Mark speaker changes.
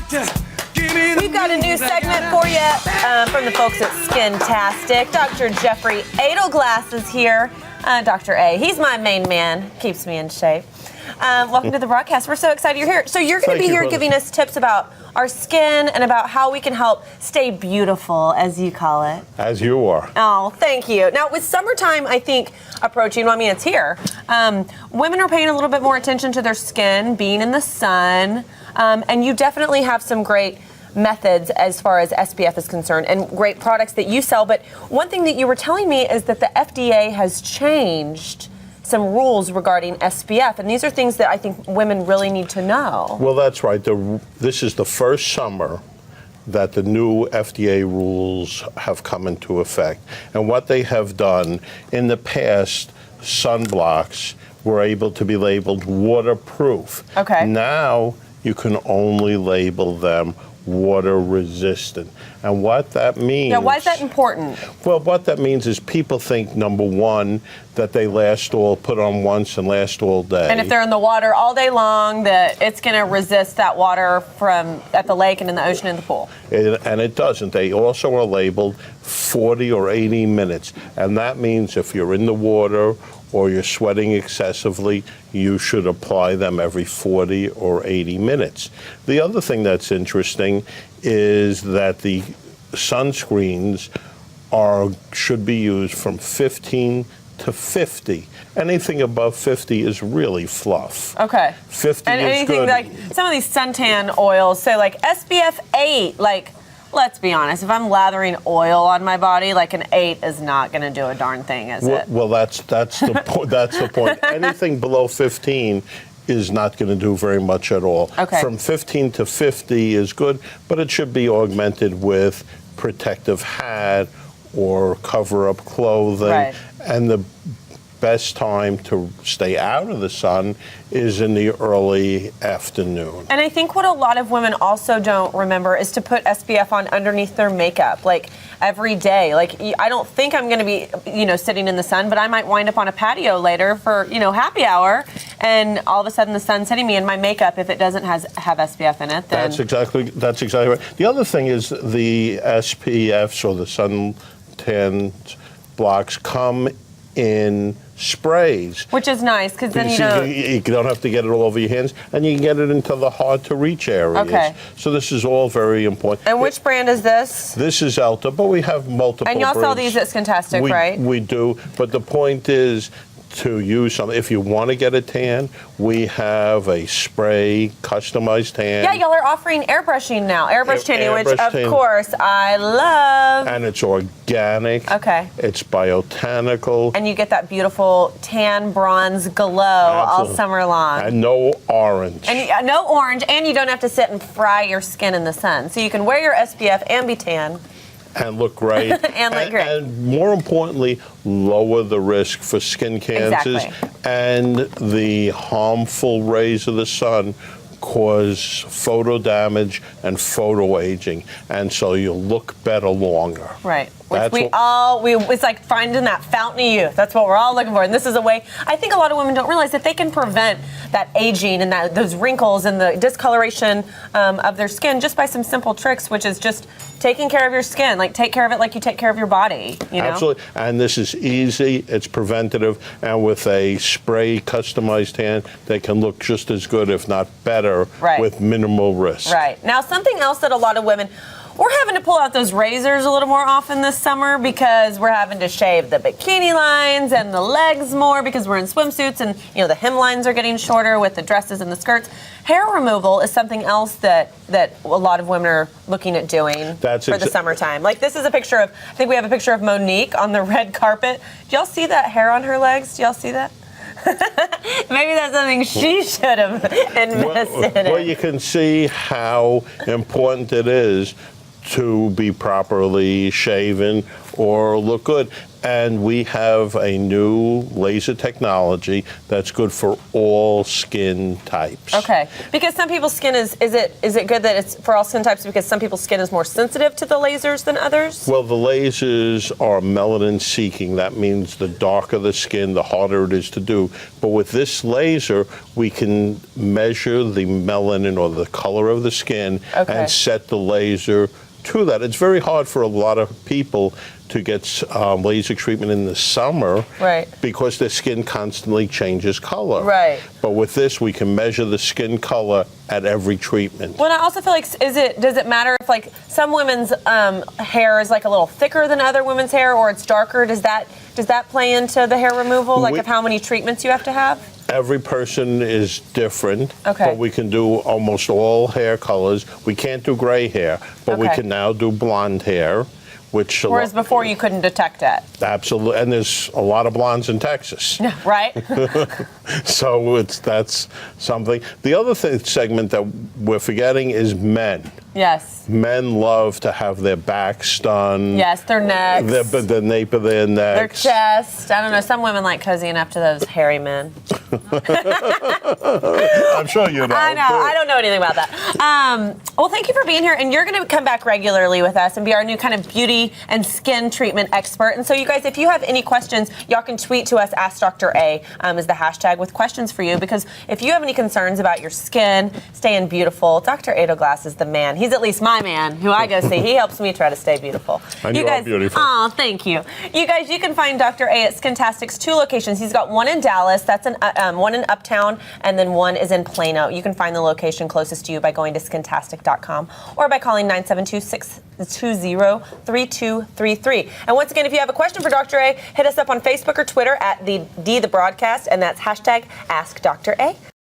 Speaker 1: doctor. Give me the
Speaker 2: We've got a new
Speaker 1: news. I
Speaker 2: segment
Speaker 1: gotta-
Speaker 2: for you from the folks at Skintastic. Dr. Jeffrey Edelglass is here. Dr. A, he's my main man, keeps me in shape. Welcome to the broadcast. We're so excited you're here. So you're going to be here giving us tips about our skin and about how we can help stay beautiful, as you call it.
Speaker 3: As you are.
Speaker 2: Oh, thank you. Now, with summertime, I think, approaching, well, I mean, it's here. Women are paying a little bit more attention to their skin, being in the sun, and you definitely have some great methods as far as SPF is concerned and great products that you sell. But one thing that you were telling me is that the FDA has changed some rules regarding SPF, and these are things that I think women really need to know.
Speaker 3: Well, that's right. This is the first summer that the new FDA rules have come into effect. And what they have done, in the past, sunblocks were able to be labeled waterproof.
Speaker 2: Okay.
Speaker 3: Now you can only label them water resistant. And what that means...
Speaker 2: Now, why is that important?
Speaker 3: Well, what that means is people think, number one, that they put on once and last all day.
Speaker 2: And if they're in the water all day long, that it's going to resist that water from at the lake and in the ocean and the pool.
Speaker 3: And it doesn't. They also are labeled 40 or 80 minutes. And that means if you're in the water or you're sweating excessively, you should apply them every 40 or 80 minutes. The other thing that's interesting is that the sunscreens should be used from 15 to 50. Anything above 50 is really fluff.
Speaker 2: Okay.
Speaker 3: 50
Speaker 2: and
Speaker 3: is
Speaker 2: anything
Speaker 3: good.
Speaker 2: like some of these suntan oils say like SPF 8, like let's be honest, if I'm lathering oil on my body, like an 8 is not going to do a darn thing, is it?
Speaker 3: Well, that's the point. That's the point. Anything below 15 is not going to do very much at all.
Speaker 2: Okay.
Speaker 3: From 15 to 50 is good, but it should be augmented with protective hat or cover-up clothing.
Speaker 2: Right.
Speaker 3: And the best time to stay out of the sun is in the early afternoon.
Speaker 2: And I think what a lot of women also don't remember is to put SPF on underneath their makeup, like every day. Like, I don't think I'm going to be, sitting in the sun, but I might wind up on a patio later for, happy hour, and all of a sudden the sun's hitting me in my makeup. If it doesn't have SPF in it, then...
Speaker 3: That's exactly right. The other thing is the SPFs, or the suntan blocks, come in sprays.
Speaker 2: Which is nice, because then
Speaker 3: you don't have to get it all over your hands, and you can get it into the hard-to-reach areas.
Speaker 2: Okay.
Speaker 3: So this is all very important.
Speaker 2: And which brand is this?
Speaker 3: This is Elta, but we have multiple
Speaker 2: And y'all sell
Speaker 3: brands.
Speaker 2: these at Skintastic, right?
Speaker 3: We do, but the point is to use something. If you want to get a tan, we have a spray, customized tan.
Speaker 2: Yeah, y'all are offering airbrushing now, airbrush tanning, which
Speaker 3: airbrush
Speaker 2: of
Speaker 3: tanning.
Speaker 2: course I love.
Speaker 3: And it's organic.
Speaker 2: Okay.
Speaker 3: It's biotanical.
Speaker 2: And you get that beautiful tan bronze glow all
Speaker 3: Absolutely.
Speaker 2: summer long.
Speaker 3: And no orange.
Speaker 2: And no orange, and you don't have to sit and fry your skin in the sun. So you can wear your SPF and be tan.
Speaker 3: And look great.
Speaker 2: And look great.
Speaker 3: And more importantly, lower the risk for skin cancers.
Speaker 2: Exactly.
Speaker 3: And the harmful rays of the sun cause photo damage and photo aging. And so you'll look better longer.
Speaker 2: Right. Which
Speaker 3: That's
Speaker 2: it's like finding that fountain of youth. That's what we're all looking for. And this is a way, I think a lot of women don't realize that they can prevent that aging and those wrinkles and the discoloration of their skin just by some simple tricks, which is just taking care of your skin. Like, take care of it like you take care of your body,
Speaker 3: Absolutely. And this is easy, it's preventative, and with a spray customized tan, they can look just as good, if not better,
Speaker 2: Right.
Speaker 3: with minimal risk.
Speaker 2: Right. Now, something else that a lot of women, we're having to pull out those razors a little more often this summer because we're having to shave the bikini lines and the legs more because we're in swimsuits, and the hemlines are getting shorter with the dresses and the skirts. Hair removal is something else that a lot of women are looking at doing for the summertime. Like, this is a picture of, I think we have a picture of Monique on the red carpet. Do y'all see that hair on her legs? Do y'all see that? Maybe that's something she should have invested in.
Speaker 3: Well, you can see how important it is to be properly shaven or look good. And we have a new laser technology that's good for all skin types.
Speaker 2: Okay, because some people's skin is it good that it's for all skin types because some people's skin is more sensitive to the lasers than others?
Speaker 3: Well, the lasers are melanin seeking. That means the darker the skin, the harder it is to do. But with this laser, we can measure the melanin or the color of the skin and set the laser to that. It's very hard for a lot of people to get laser treatment in the summer because their skin constantly changes color.
Speaker 2: Right.
Speaker 3: But with this, we can measure the skin color at every treatment.
Speaker 2: Well, I also feel like, does it matter if like some women's hair is like a little thicker than other women's hair or it's darker? Does that play into the hair removal, like of how many treatments you have to have?
Speaker 3: Every person is different, but we can do almost all hair colors. We can't do gray hair, but we can now do blonde hair.
Speaker 2: Whereas before you couldn't detect it.
Speaker 3: Absolutely, and there's a lot of blondes in Texas.
Speaker 2: Right.
Speaker 3: So that's something. The other segment that we're forgetting is men.
Speaker 2: Yes.
Speaker 3: Men love to have their backs done.
Speaker 2: Yes, their necks.
Speaker 3: The nape of their necks.
Speaker 2: Their chest. I don't know. Some women like cozying up to those hairy men.
Speaker 3: I'm sure you know.
Speaker 2: I know. I don't know anything about that. Well, thank you for being here. And you're going to come back regularly with us and be our new kind of beauty and skin treatment expert. And so you guys, if you have any questions, y'all can tweet to us, Ask Dr. A is the hashtag with questions for you. Because if you have any concerns about your skin staying beautiful, Dr. Ado Glass is the man. He's at least my man who I go see. He helps me try to stay beautiful.
Speaker 3: And you are beautiful.
Speaker 2: Oh, thank you. You guys, you can find Dr. A at Skintastic's 2 locations. He's got one in Dallas, that's one in Uptown, and then one is in Plano. You can find the location closest to you by going to skintastic.com or by calling 972-620-3233. And once again, if you have a question for Dr. A, hit us up on Facebook or Twitter at the Broadcast, and that's hashtag Ask Dr. A.